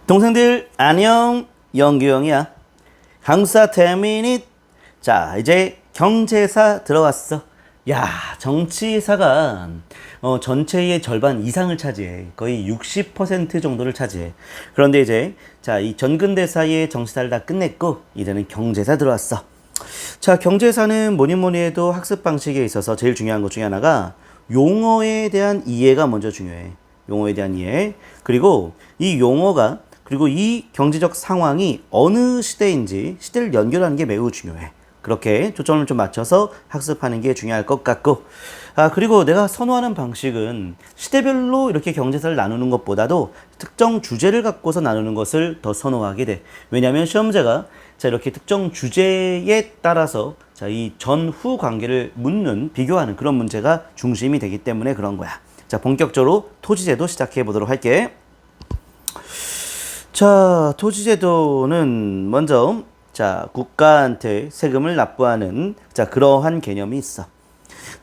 동생들 안녕, 영규형이야. 강사 10미닛. 자, 이제 경제사 들어왔어. 야, 정치사가 전체의 절반 이상을 차지해. 거의 60% 정도를 차지해. 그런데 이제 이 전근대사의 정치사를 다 끝냈고 이제는 경제사 들어왔어. 자, 경제사는 뭐니 뭐니 해도 학습 방식에 있어서 제일 중요한 것 중에 하나가 용어에 대한 이해가 먼저 중요해. 용어에 대한 이해. 그리고 이 용어가 그리고 이 경제적 상황이 어느 시대인지 시대를 연결하는 게 매우 중요해. 그렇게 초점을 좀 맞춰서 학습하는 게 중요할 것 같고, 그리고 내가 선호하는 방식은 시대별로 이렇게 경제사를 나누는 것보다도 특정 주제를 갖고서 나누는 것을 더 선호하게 돼. 왜냐하면 시험제가 이렇게 특정 주제에 따라서 이 전후 관계를 묻는, 비교하는 그런 문제가 중심이 되기 때문에 그런 거야. 자, 본격적으로 토지제도 시작해 보도록 할게. 자, 토지제도는 먼저 국가한테 세금을 납부하는 그러한 개념이 있어.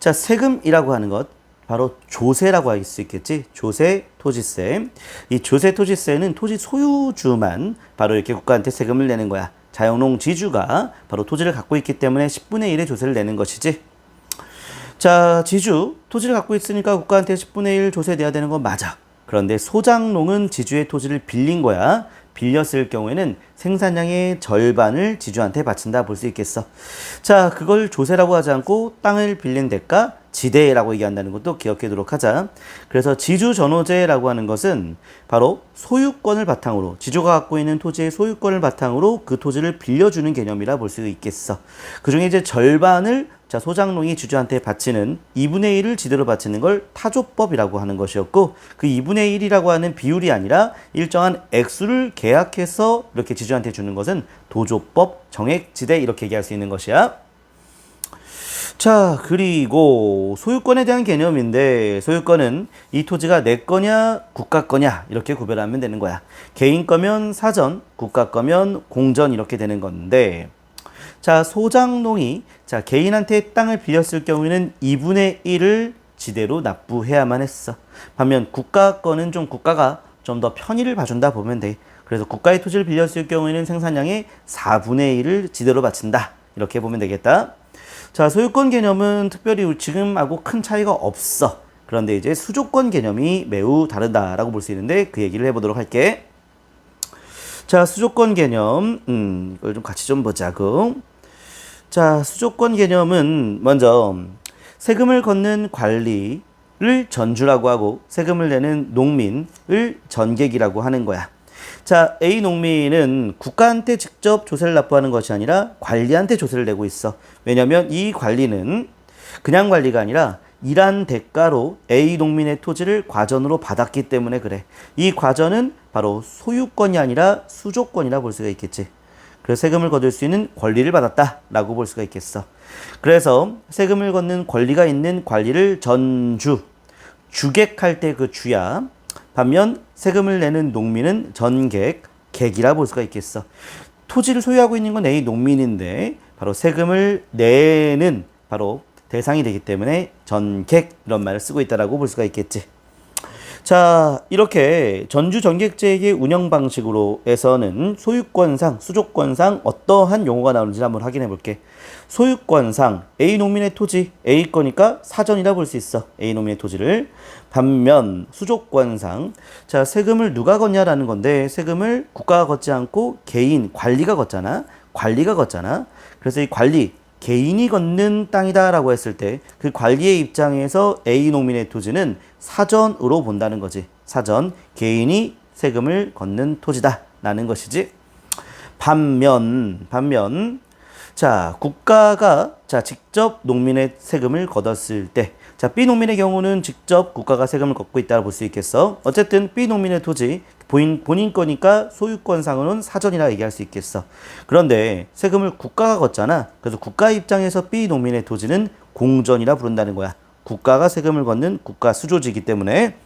자, 세금이라고 하는 것 바로 조세라고 할 수 있겠지. 조세, 토지세. 이 조세, 토지세는 토지 소유주만 바로 이렇게 국가한테 세금을 내는 거야. 자영농 지주가 바로 토지를 갖고 있기 때문에 10분의 1의 조세를 내는 것이지. 자, 지주, 토지를 갖고 있으니까 국가한테 10분의 1 조세 내야 되는 건 맞아. 그런데 소장농은 지주의 토지를 빌린 거야. 빌렸을 경우에는 생산량의 절반을 지주한테 바친다 볼 수 있겠어. 자, 그걸 조세라고 하지 않고 땅을 빌린 대가 지대라고 얘기한다는 것도 기억해 두도록 하자. 그래서 지주전호제라고 하는 것은 바로 소유권을 바탕으로, 지주가 갖고 있는 토지의 소유권을 바탕으로 그 토지를 빌려주는 개념이라 볼 수 있겠어. 그 중에 이제 절반을 소장농이 지주한테 바치는 2분의 1을 지대로 바치는 걸 타조법이라고 하는 것이었고, 그 2분의 1이라고 하는 비율이 아니라 일정한 액수를 계약해서 이렇게 지주한테 주는 것은 도조법, 정액지대 이렇게 얘기할 수 있는 것이야. 자, 그리고 소유권에 대한 개념인데, 소유권은 이 토지가 내 거냐 국가 거냐 이렇게 구별하면 되는 거야. 개인 거면 사전, 국가 거면 공전 이렇게 되는 건데, 자, 소장농이 개인한테 땅을 빌렸을 경우에는 2분의 1을 지대로 납부해야만 했어. 반면 국가 거는 국가가 좀 더 편의를 봐준다 보면 돼. 그래서 국가의 토지를 빌렸을 경우에는 생산량의 4분의 1을 지대로 바친다. 이렇게 보면 되겠다. 자, 소유권 개념은 특별히 지금하고 큰 차이가 없어. 그런데 이제 수조권 개념이 매우 다르다라고 볼 수 있는데 그 얘기를 해보도록 할게. 자, 수조권 개념, 이걸 좀 같이 좀 보자고. 자, 수조권 개념은 먼저 세금을 걷는 관리를 전주라고 하고 세금을 내는 농민을 전객이라고 하는 거야. 자, A 농민은 국가한테 직접 조세를 납부하는 것이 아니라 관리한테 조세를 내고 있어. 왜냐하면 이 관리는 그냥 관리가 아니라 일한 대가로 A 농민의 토지를 과전으로 받았기 때문에 그래. 이 과전은 바로 소유권이 아니라 수조권이라 볼 수가 있겠지. 그래서 세금을 거둘 수 있는 권리를 받았다라고 볼 수가 있겠어. 그래서 세금을 걷는 권리가 있는 관리를 전주, 주객할 때 그 주야. 반면 세금을 내는 농민은 전객, 객이라 볼 수가 있겠어. 토지를 소유하고 있는 건 A 농민인데 바로 세금을 내는 바로 대상이 되기 때문에 전객 이런 말을 쓰고 있다라고 볼 수가 있겠지. 자, 이렇게 전주 전객제의 운영 방식으로 해서는 소유권상, 수조권상 어떠한 용어가 나오는지 한번 확인해 볼게. 소유권상 A 농민의 토지, A 거니까 사전이라 볼 수 있어. A 농민의 토지를. 반면 수조권상 세금을 누가 걷냐라는 건데 세금을 국가가 걷지 않고 개인, 관리가 걷잖아. 관리가 걷잖아. 그래서 이 관리, 개인이 걷는 땅이다라고 했을 때 그 관리의 입장에서 A 농민의 토지는 사전으로 본다는 거지. 사전, 개인이 세금을 걷는 토지다라는 것이지. 반면 국가가 직접 농민의 세금을 걷었을 때 B 농민의 경우는 직접 국가가 세금을 걷고 있다고 볼 수 있겠어. 어쨌든 B 농민의 토지 본인 거니까 소유권상으로는 사전이라 얘기할 수 있겠어. 그런데 세금을 국가가 걷잖아. 그래서 국가 입장에서 B 농민의 토지는 공전이라 부른다는 거야. 국가가 세금을 걷는 국가 수조지이기 때문에.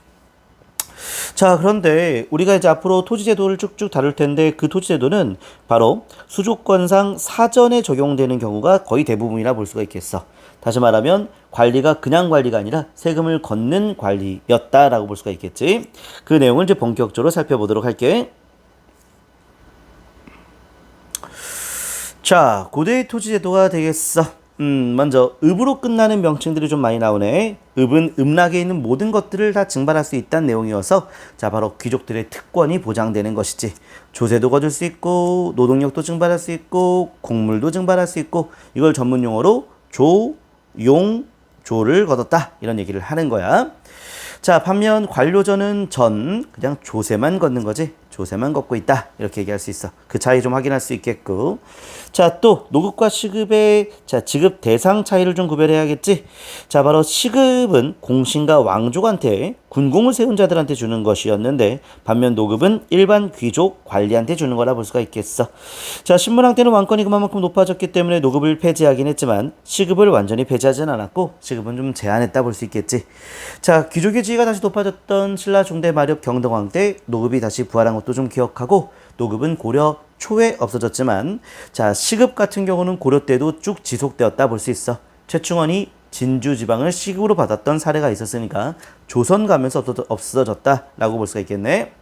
자, 그런데 우리가 이제 앞으로 토지제도를 쭉쭉 다룰 텐데 그 토지제도는 바로 수조권상 사전에 적용되는 경우가 거의 대부분이라 볼 수가 있겠어. 다시 말하면 관리가 그냥 관리가 아니라 세금을 걷는 관리였다라고 볼 수가 있겠지. 그 내용을 이제 본격적으로 살펴보도록 할게. 자, 고대의 토지제도가 되겠어. 먼저 읍으로 끝나는 명칭들이 좀 많이 나오네. 읍은 음락에 있는 모든 것들을 다 증발할 수 있다는 내용이어서 자, 바로 귀족들의 특권이 보장되는 것이지. 조세도 거둘 수 있고 노동력도 증발할 수 있고 곡물도 증발할 수 있고 이걸 전문 용어로 조, 용, 조를 거뒀다 이런 얘기를 하는 거야. 자, 반면 관료전은 그냥 조세만 걷는 거지. 조세만 걷고 있다 이렇게 얘기할 수 있어. 그 차이 좀 확인할 수 있겠고. 자, 또 노급과 시급의 지급 대상 차이를 좀 구별해야겠지. 자, 바로 시급은 공신과 왕족한테 군공을 세운 자들한테 주는 것이었는데 반면 노급은 일반 귀족 관리한테 주는 거라 볼 수가 있겠어. 자, 신문왕 때는 왕권이 그만큼 높아졌기 때문에 노급을 폐지하긴 했지만 시급을 완전히 폐지하진 않았고 시급은 좀 제한했다 볼 수 있겠지. 자, 귀족의 지위가 다시 높아졌던 신라 중대 마렵 경동왕 때 노급이 다시 부활한 것도 좀 기억하고 노급은 고려 초에 없어졌지만 자, 시급 같은 경우는 고려 때도 쭉 지속되었다 볼 수 있어. 최충원이 진주 지방을 시급으로 받았던 사례가 있었으니까 조선 가면서 없어졌다라고 볼 수가 있겠네.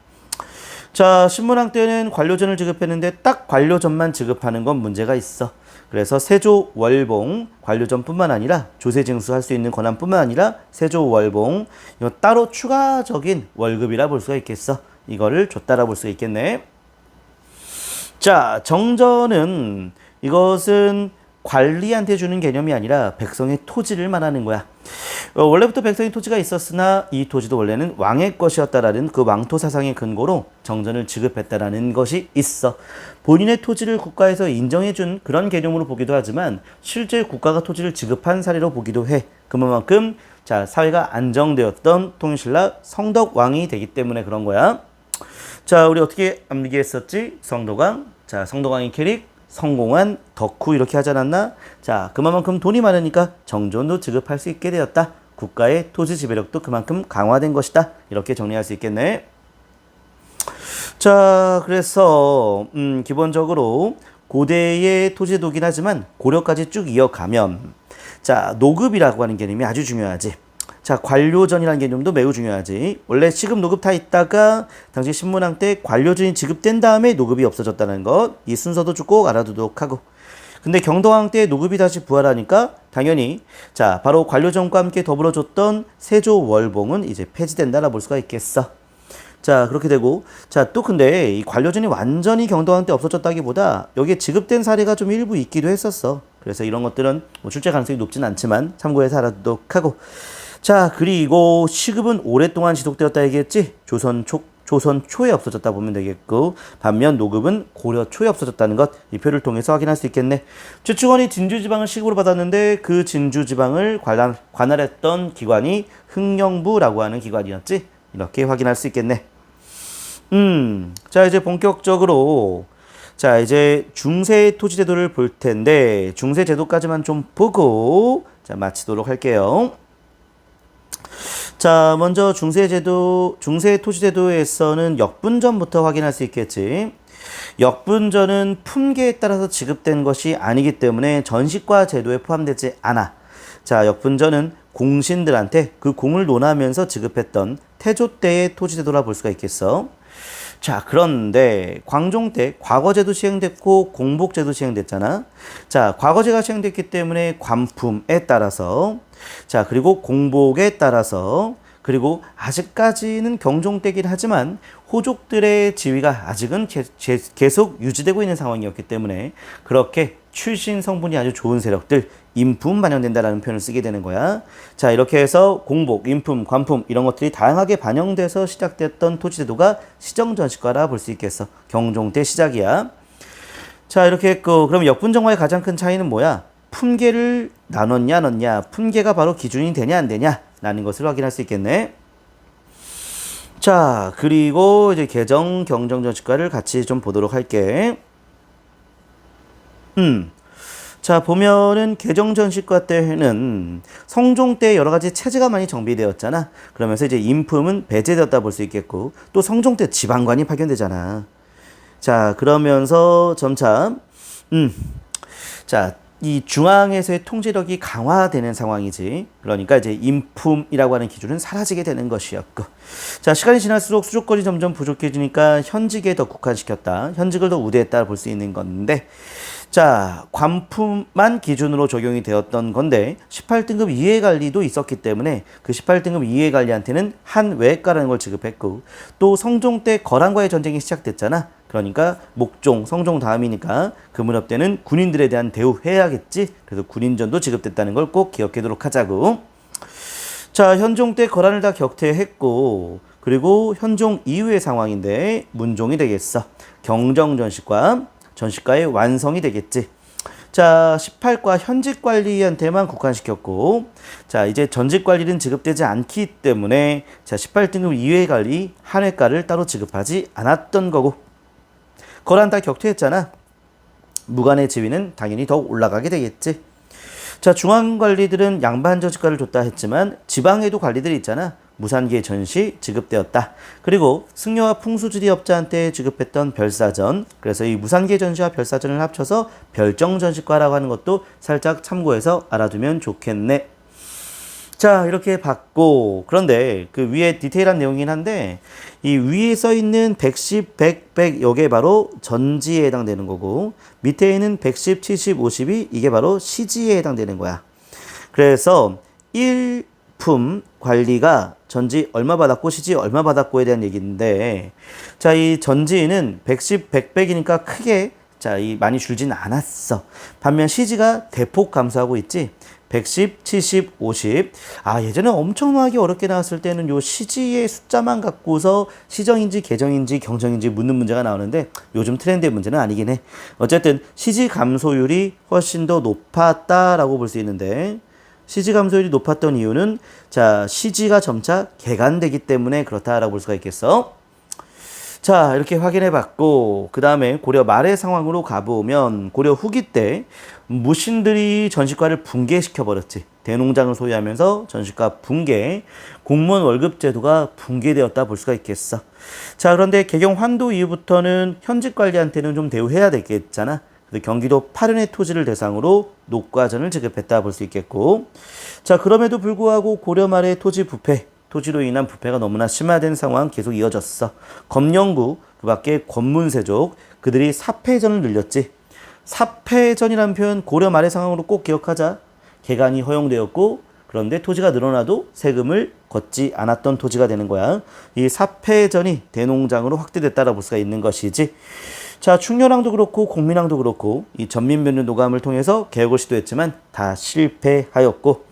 자, 신문왕 때는 관료전을 지급했는데 딱 관료전만 지급하는 건 문제가 있어. 그래서 세조 월봉 관료전뿐만 아니라 조세 징수할 수 있는 권한뿐만 아니라 세조 월봉 이거 따로 추가적인 월급이라 볼 수가 있겠어. 이거를 줬다라 볼 수가 있겠네. 자, 정전은 이것은 관리한테 주는 개념이 아니라 백성의 토지를 말하는 거야. 원래부터 백성의 토지가 있었으나 이 토지도 원래는 왕의 것이었다라는 그 왕토 사상의 근거로 정전을 지급했다라는 것이 있어. 본인의 토지를 국가에서 인정해준 그런 개념으로 보기도 하지만 실제 국가가 토지를 지급한 사례로 보기도 해. 그만큼 자, 사회가 안정되었던 통일신라 성덕왕이 되기 때문에 그런 거야. 자, 우리 어떻게 암기했었지? 성덕왕. 자, 성덕왕의 캐릭 성공한 덕후 이렇게 하지 않았나? 자, 그만큼 돈이 많으니까 정전도 지급할 수 있게 되었다. 국가의 토지 지배력도 그만큼 강화된 것이다. 이렇게 정리할 수 있겠네. 자, 그래서 기본적으로 고대의 토지제도긴 하지만 고려까지 쭉 이어가면 자, 노급이라고 하는 개념이 아주 중요하지. 자, 관료전이라는 개념도 매우 중요하지. 원래 시급 노급 다 있다가 당시 신문왕 때 관료전이 지급된 다음에 노급이 없어졌다는 것, 이 순서도 쭉 꼭 알아두도록 하고. 근데 경동왕 때 노급이 다시 부활하니까 당연히 자, 바로 관료전과 함께 더불어 줬던 세조 월봉은 이제 폐지된다라 볼 수가 있겠어. 자, 그렇게 되고 자, 또 근데 이 관료전이 완전히 경동왕 때 없어졌다기보다 여기에 지급된 사례가 좀 일부 있기도 했었어. 그래서 이런 것들은 뭐 출제 가능성이 높진 않지만 참고해서 알아두도록 하고. 자, 그리고 시급은 오랫동안 지속되었다 얘기했지. 조선 초에 없어졌다 보면 되겠고 반면 노급은 고려 초에 없어졌다는 것 이 표를 통해서 확인할 수 있겠네. 최충원이 진주지방을 시급으로 받았는데 그 진주지방을 관할했던 기관이 흥령부라고 하는 기관이었지. 이렇게 확인할 수 있겠네. 자, 이제 본격적으로 자, 이제 중세 토지제도를 볼 텐데 중세 제도까지만 좀 보고 자, 마치도록 할게요. 자, 먼저 중세 토지제도에서는 역분전부터 확인할 수 있겠지. 역분전은 품계에 따라서 지급된 것이 아니기 때문에 전식과 제도에 포함되지 않아. 자, 역분전은 공신들한테 그 공을 논하면서 지급했던 태조 때의 토지제도라 볼 수가 있겠어. 자, 그런데 광종 때 과거제도 시행됐고 공복제도 시행됐잖아. 자, 과거제가 시행됐기 때문에 관품에 따라서 자, 그리고 공복에 따라서 그리고 아직까지는 경종 때긴 하지만 호족들의 지위가 아직은 계속 유지되고 있는 상황이었기 때문에 그렇게 출신 성분이 아주 좋은 세력들 인품 반영된다라는 표현을 쓰게 되는 거야. 자, 이렇게 해서 공복, 인품, 관품 이런 것들이 다양하게 반영돼서 시작됐던 토지제도가 시정전식과라 볼 수 있겠어. 경종 때 시작이야. 자, 이렇게 했고 그럼 역분정과의 가장 큰 차이는 뭐야? 품계를 나눴냐 안 넣냐, 품계가 바로 기준이 되냐 안 되냐 라는 것을 확인할 수 있겠네. 자, 그리고 이제 개정 경정전식과를 같이 좀 보도록 할게. 자, 보면은 개정전식과 때는 성종 때 여러 가지 체제가 많이 정비되었잖아. 그러면서 이제 인품은 배제되었다 볼 수 있겠고 또 성종 때 지방관이 파견되잖아. 자, 그러면서 점차 자, 이 중앙에서의 통제력이 강화되는 상황이지. 그러니까 이제 인품이라고 하는 기준은 사라지게 되는 것이었고. 자, 시간이 지날수록 수족권이 점점 부족해지니까 현직에 더 국한시켰다. 현직을 더 우대했다 볼 수 있는 건데. 자, 관품만 기준으로 적용이 되었던 건데 18등급 이해 관리도 있었기 때문에 그 18등급 이해 관리한테는 한 외과라는 걸 지급했고 또 성종 때 거란과의 전쟁이 시작됐잖아. 그러니까 목종, 성종 다음이니까 그 무렵 때는 군인들에 대한 대우해야겠지. 그래서 군인전도 지급됐다는 걸 꼭 기억하도록 하자고. 자, 현종 때 거란을 다 격퇴했고 그리고 현종 이후의 상황인데 문종이 되겠어. 경정전식과 전시과의 완성이 되겠지. 자, 18과 현직관리한테만 국한시켰고, 자, 이제 전직관리는 지급되지 않기 때문에, 자, 18등급 이외의 관리, 한회과를 따로 지급하지 않았던 거고, 거란 다 격퇴했잖아. 무관의 지위는 당연히 더욱 올라가게 되겠지. 자, 중앙관리들은 양반 전직과를 줬다 했지만, 지방에도 관리들이 있잖아. 무산계 전시 지급되었다. 그리고 승려와 풍수지리업자한테 지급했던 별사전. 그래서 이 무산계 전시와 별사전을 합쳐서 별정전시과라고 하는 것도 살짝 참고해서 알아두면 좋겠네. 자, 이렇게 봤고 그런데 그 위에 디테일한 내용이긴 한데 이 위에 써 있는 110, 100, 요게 바로 전지에 해당되는 거고 밑에 있는 110, 70, 50이 이게 바로 시지에 해당되는 거야. 그래서 1품 관리가 전지 얼마 받았고 시지 얼마 받았고에 대한 얘기인데 자, 이 전지는 110, 100이니까 크게 자, 이 많이 줄지는 않았어. 반면 시지가 대폭 감소하고 있지. 110, 70, 50. 아, 예전에 엄청나게 어렵게 나왔을 때는 요 시지의 숫자만 갖고서 시정인지 계정인지 경정인지 묻는 문제가 나오는데 요즘 트렌드의 문제는 아니긴 해. 어쨌든 시지 감소율이 훨씬 더 높았다라고 볼 수 있는데 시지 감소율이 높았던 이유는 자, 시지가 점차 개간되기 때문에 그렇다라고 볼 수가 있겠어. 자, 이렇게 확인해 봤고 그 다음에 고려 말의 상황으로 가보면 고려 후기 때 무신들이 전시과를 붕괴시켜 버렸지. 대농장을 소유하면서 전시과 붕괴, 공무원 월급 제도가 붕괴되었다 볼 수가 있겠어. 자, 그런데 개경 환도 이후부터는 현직 관리한테는 좀 대우해야 되겠잖아. 경기도 8연의 토지를 대상으로 녹과전을 지급했다 볼 수 있겠고 자, 그럼에도 불구하고 고려 말의 토지 부패, 토지로 인한 부패가 너무나 심화된 상황 계속 이어졌어. 검령구, 그 밖에 권문세족, 그들이 사패전을 늘렸지. 사패전이라는 표현 고려 말의 상황으로 꼭 기억하자. 개간이 허용되었고 그런데 토지가 늘어나도 세금을 걷지 않았던 토지가 되는 거야. 이 사패전이 대농장으로 확대됐다라고 볼 수가 있는 것이지. 자, 충렬왕도 그렇고 공민왕도 그렇고 이 전민변류 노감을 통해서 개혁을 시도했지만 다 실패하였고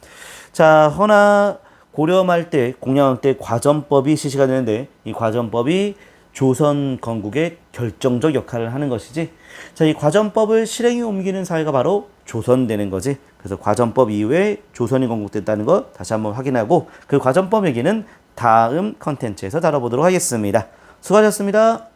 자, 허나 고려 말 때 공양왕 때 과전법이 실시가 되는데 이 과전법이 조선 건국의 결정적 역할을 하는 것이지. 자, 이 과전법을 실행에 옮기는 사회가 바로 조선되는 거지. 그래서 과전법 이후에 조선이 건국됐다는 거 다시 한번 확인하고 그 과전법 얘기는 다음 컨텐츠에서 다뤄보도록 하겠습니다. 수고하셨습니다.